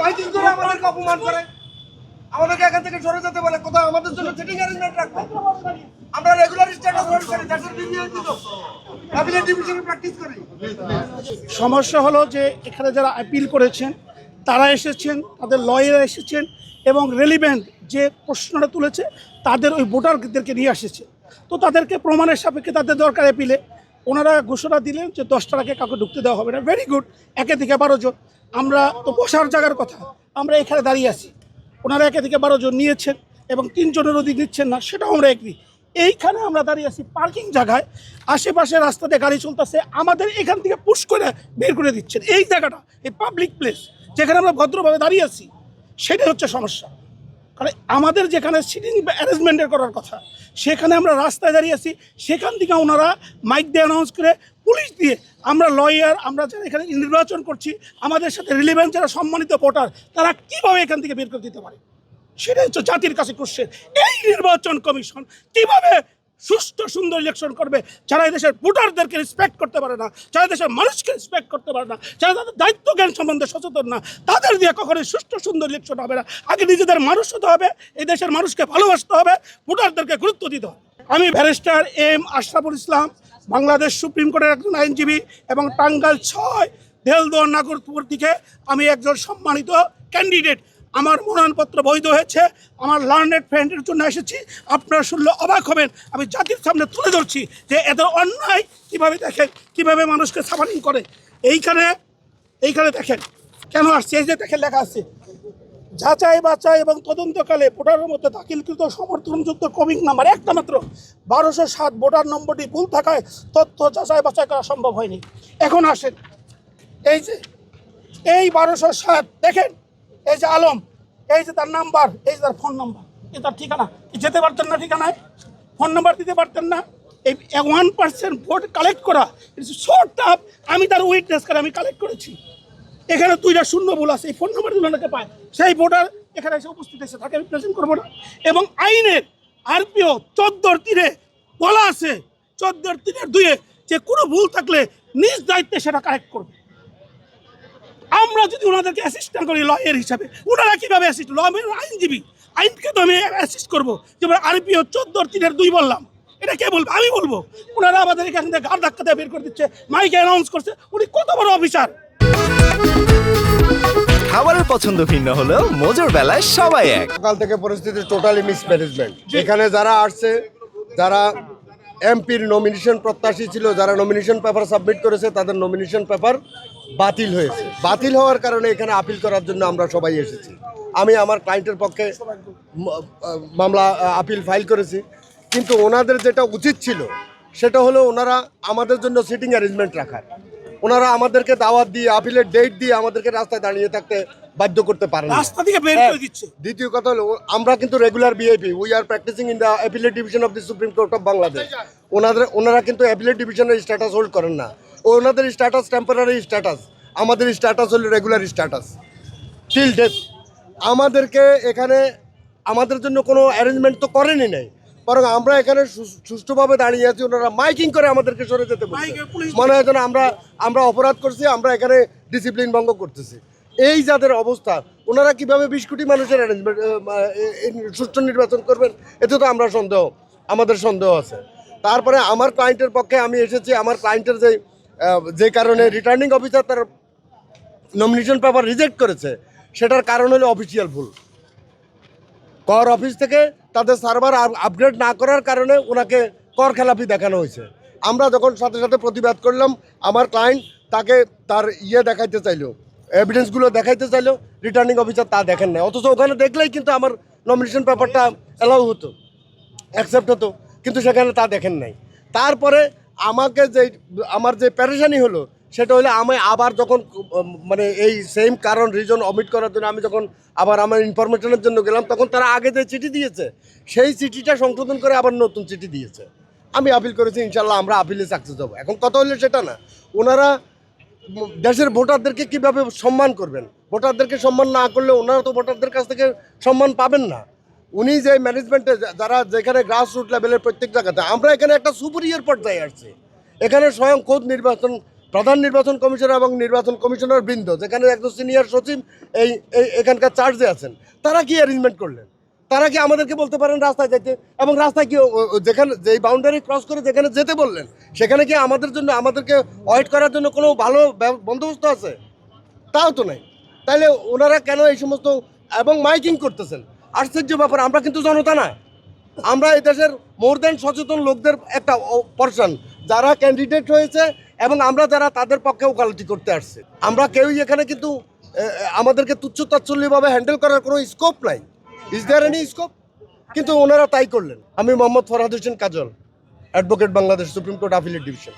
Miking করে আমাদেরকে অপমান করে, আমাদেরকে এখান থেকে সরে যেতে বলে, কোথাও আমাদের জন্য সিটিং অ্যারেঞ্জমেন্ট রাখবে। আমরা রেগুলার স্ট্যাটাস হোল্ড করি, দেশের বিবিএনপি তো অ্যাপিলেট ডিভিশনে প্র্যাকটিস করি। সমস্যা হলো যে এখানে যারা আপিল করেছেন তারা এসেছেন, তাদের লয়াররা এসেছেন এবং রেলিভেন্ট যে প্রশ্নটা তুলেছে তাদের ওই ভোটারদেরকে নিয়ে এসেছে। তো তাদেরকে প্রমাণের সাপেক্ষে তাদের দরকার অ্যাপিলে। ওনারা ঘোষণা দিলেন যে 10টার আগে কাউকে ঢুকতে দেওয়া হবে না। ভেরি গুড, 1 থেকে 12 জন। আমরা তো বসার জায়গার কথা, আমরা এখানে দাঁড়িয়ে আছি। ওনারা 1 থেকে 12 জন নিয়েছেন এবং 3 জনের অধিক নিচ্ছেন না, সেটাও আমরা এগ্রি। এইখানে আমরা দাঁড়িয়ে আছি পার্কিং জায়গায়, আশেপাশে রাস্তাতে গাড়ি চলতেছে, আমাদের এখান থেকে পুশ করে বের করে দিচ্ছেন। এই জায়গাটা, এই পাবলিক প্লেস যেখানে আমরা ভদ্রভাবে দাঁড়িয়ে আছি, সেটাই হচ্ছে সমস্যা। কারণ আমাদের যেখানে সিটিং অ্যারেঞ্জমেন্টের করার কথা, সেখানে আমরা রাস্তায় দাঁড়িয়ে আছি, সেখান থেকে ওনারা মাইক দিয়ে অ্যানাউন্স করে, পুলিশ দিয়ে, আমরা লয়ার, আমরা যারা এখানে নির্বাচন করছি, আমাদের সাথে রিলেভেন্ট যারা সম্মানিত ভোটার, তারা কীভাবে এখান থেকে বের করে দিতে পারে? সেটাই হচ্ছে জাতির কাছে কোশ্চেন। এই নির্বাচন কমিশন কিভাবে সুষ্ঠু সুন্দর ইলেকশন করবে, যারা দেশের ভোটারদেরকে রেসপেক্ট করতে পারে না, যারা দেশের মানুষকে রেসপেক্ট করতে পারে না, যারা তাদের দায়িত্ব জ্ঞান সম্বন্ধে সচেতন না, তাদের দিয়ে কখনোই সুষ্ঠু সুন্দর ইলেকশন হবে না। আগে নিজেদের মানুষ হতে হবে, এই দেশের মানুষকে ভালোবাসতে হবে, ভোটারদেরকে গুরুত্ব দিতে হবে। আমি barrister M Ashraful Islam, Bangladesh supreme কোর্টের একজন আইনজীবী এবং টাঙ্গাইল 6 দেলদুয়ার নাগরপুর থেকে আমি একজন সম্মানিত ক্যান্ডিডেট। আমার মনোনয়নপত্র বৈধ হয়েছে, আমার লার্নেড ফ্রেন্ডের জন্য এসেছি। আপনারা শুনলে অবাক হবেন, আমি জাতির সামনে তুলে ধরছি যে এদের অন্যায় কীভাবে দেখেন, কীভাবে মানুষকে সাফারিং করে। এইখানে দেখেন কেন আসছে, এই যে দেখেন লেখা আছে, যাচাই বাছাই এবং তদন্তকালে ভোটারের মধ্যে দাখিলকৃত সমর্থনযুক্ত ক্রমিক নাম্বার একটা মাত্র 1207 ভোটার নম্বরটি ভুল থাকায় তথ্য যাচাই বাছাই করা সম্ভব হয়নি। এখন আসেন, এই যে এই 1207 দেখেন, এই যে আলম, এই যে তার নাম্বার, এই যে তার ফোন নাম্বার, এই তার ঠিকানা। যেতে পারতেন না ঠিকানায়, ফোন নাম্বার দিতে পারতেন না। এই 1% ভোট কালেক্ট করা ইটস সো টাফ। আমি তার উইটনেস করে আমি কালেক্ট করেছি। এখানে 2টা শূন্য ভুল আছে, এই ফোন নাম্বার দিল নাকি পায়, সেই ভোটার এখানে এসে উপস্থিত এসে তাকে আমি প্রেজেন্ট করবো না। এবং আইনের আরপিও 14 বলা আছে, 14-2 যে কোনো ভুল থাকলে নিজ দায়িত্বে সেটা কারেক্ট করবে। আমরা যদি ওনাদেরকে অ্যাসিস্ট্যান্ট করি লয়ার হিসাবে, ওনারা কীভাবে অ্যাসিস্ট, আইনজীবী, আইনকে তো আমি অ্যাসিস্ট করবো। যেমন আরপিও 14-2 বললাম, এটা কে বলবো? আমি বলবো। ওনারা আমাদের এখান থেকে গাড় ধাক্কা দিয়ে বের করে দিচ্ছে, মাইকে অ্যানাউন্স করছে। উনি কত বড় অফিসার! খাবারের পছন্দ ভিন্ন হলেও মজার বেলায় সবাই এক। সকাল থেকে পরিস্থিতি টোটালি মিসম্যানেজমেন্ট। এখানে যারা আসছে, যারা এমপির নমিনেশন প্রত্যাশী ছিল, যারা নমিনেশন পেপার সাবমিট করেছে, তাদের নমিনেশন পেপার বাতিল হয়েছে। বাতিল হওয়ার কারণে এখানে আপিল করার জন্য আমরা সবাই এসেছি। আমি আমার ক্লায়েন্টের পক্ষে মামলা আপিল ফাইল করেছি, কিন্তু ওনাদের যেটা উচিত ছিল সেটা হলো ওনারা আমাদের জন্য সিটিং অ্যারেঞ্জমেন্ট রাখার। ওনারা আমাদেরকে দাওয়াত দিয়ে, আপিলের ডেট দিয়ে আমাদেরকে রাস্তায় দাঁড়িয়ে থাকতে বাধ্য করতে পারেন, রাস্তা থেকে বের করে দিচ্ছে। দ্বিতীয় কথা হলো, আমরা কিন্তু regular VIP, we are practising in the appellate division of the supreme court of Bangladesh. ওনারা কিন্তু অ্যাপিলেট ডিভিশনের স্ট্যাটাস হোল্ড করেন না। ওনাদের স্ট্যাটাস টেম্পোরারি স্ট্যাটাস, আমাদের স্ট্যাটাস হলো রেগুলার স্ট্যাটাস টিল ডেথ। আমাদেরকে এখানে আমাদের জন্য কোনো অ্যারেঞ্জমেন্ট তো করেনি নাই, বরং আমরা এখানে সুষ্ঠুভাবে দাঁড়িয়ে আছি। ওনারা মাইকিং করে আমাদেরকে সরে যেতে বলছে, মনে হয় যেন আমরা অপরাধ করছি, আমরা এখানে ডিসিপ্লিন ভঙ্গ করতেছি। এই যাদের অবস্থা, ওনারা কিভাবে 20 কোটি মানুষের অ্যারেঞ্জমেন্ট সুষ্ঠু নির্বাচন করবেন, এতে তো আমাদের সন্দেহ আছে। তারপরে আমার ক্লায়েন্টের পক্ষে আমি এসেছি। আমার ক্লায়েন্টের যে কারণে রিটার্নিং অফিসার তার নমিনেশন পেপার রিজেক্ট করেছে, সেটার কারণ হলো অফিসিয়াল ভুল। কর অফিস থেকে তাদের সার্ভার আপগ্রেড না করার কারণে ওনাকে কর খেলাপি দেখানো হয়েছে। আমরা যখন সাথে সাথে প্রতিবাদ করলাম, আমার ক্লায়েন্ট তাকে তার দেখাইতে চাইলো, এভিডেন্সগুলো দেখাইতে চাইলো, রিটার্নিং অফিসার তা দেখেন না। অথচ ওখানে দেখলেই কিন্তু আমার নমিনেশন পেপারটা অ্যালাউ হতো, অ্যাকসেপ্ট হতো, কিন্তু সেখানে তা দেখেন নাই। তারপরে আমার যে প্যারেশানি হলো সেটা হলো, আমি আবার যখন মানে এই সেম কারণ রিজন অমিট করার জন্য আমি যখন আবার আমার ইনফরমেশনের জন্য গেলাম, তখন তারা আগে যে চিঠি দিয়েছে সেই চিঠিটা সংশোধন করে আবার নতুন চিঠি দিয়েছে। আমি আপিল করেছি, ইনশাল্লাহ আমরা আপিলে সাকসেস হবো। এখন কথা হলো সেটা না, ওনারা দেশের ভোটারদেরকে কিভাবে সম্মান করবেন? ভোটারদেরকে সম্মান না করলে ওনারা তো ভোটারদের কাছ থেকে সম্মান পাবেন না। উনি যে ম্যানেজমেন্টে যারা যেখানে গ্রাসরুট লেভেলের প্রত্যেক জায়গাতে, আমরা এখানে একটা সুপিরিয়র পর্যায়ে আসছি। এখানে স্বয়ং খোদ নির্বাচন প্রধান নির্বাচন কমিশনার এবং নির্বাচন কমিশনার বৃন্দ, যেখানে একজন সিনিয়র সচিব এখানকার চার্জে আছেন, তারা কি অ্যারেঞ্জমেন্ট করলেন? তারা কি আমাদেরকে বলতে পারেন রাস্তায় যেতে? এবং রাস্তায় কি যেখানে যেই বাউন্ডারি ক্রস করে যেখানে যেতে বললেন, সেখানে কি আমাদেরকে ওয়েট করার জন্য কোনো ভালো বন্দোবস্ত আছে? তাও তো নাই। তাইলে ওনারা কেন এই সমস্ত এবং মাইকিং করতেছেন? আশ্চর্য ব্যাপার। আমরা কিন্তু জনতা না, আমরা এই দেশের মোর দেন সচেতন লোকদের একটা পর্সন যারা ক্যান্ডিডেট হয়েছে এবং আমরা যারা তাদের পক্ষে ওকালতি করতে আসছে। আমরা কেউই এখানে কিন্তু আমাদেরকে তুচ্ছ তাচ্ছল্যভাবে হ্যান্ডেল করার কোনো স্কোপ নাই। Is there any scope? কিন্তু ওনারা তাই করলেন। আমি Mohammad Farhad Hossain Kajol, advocate, Bangladesh supreme court appellate division.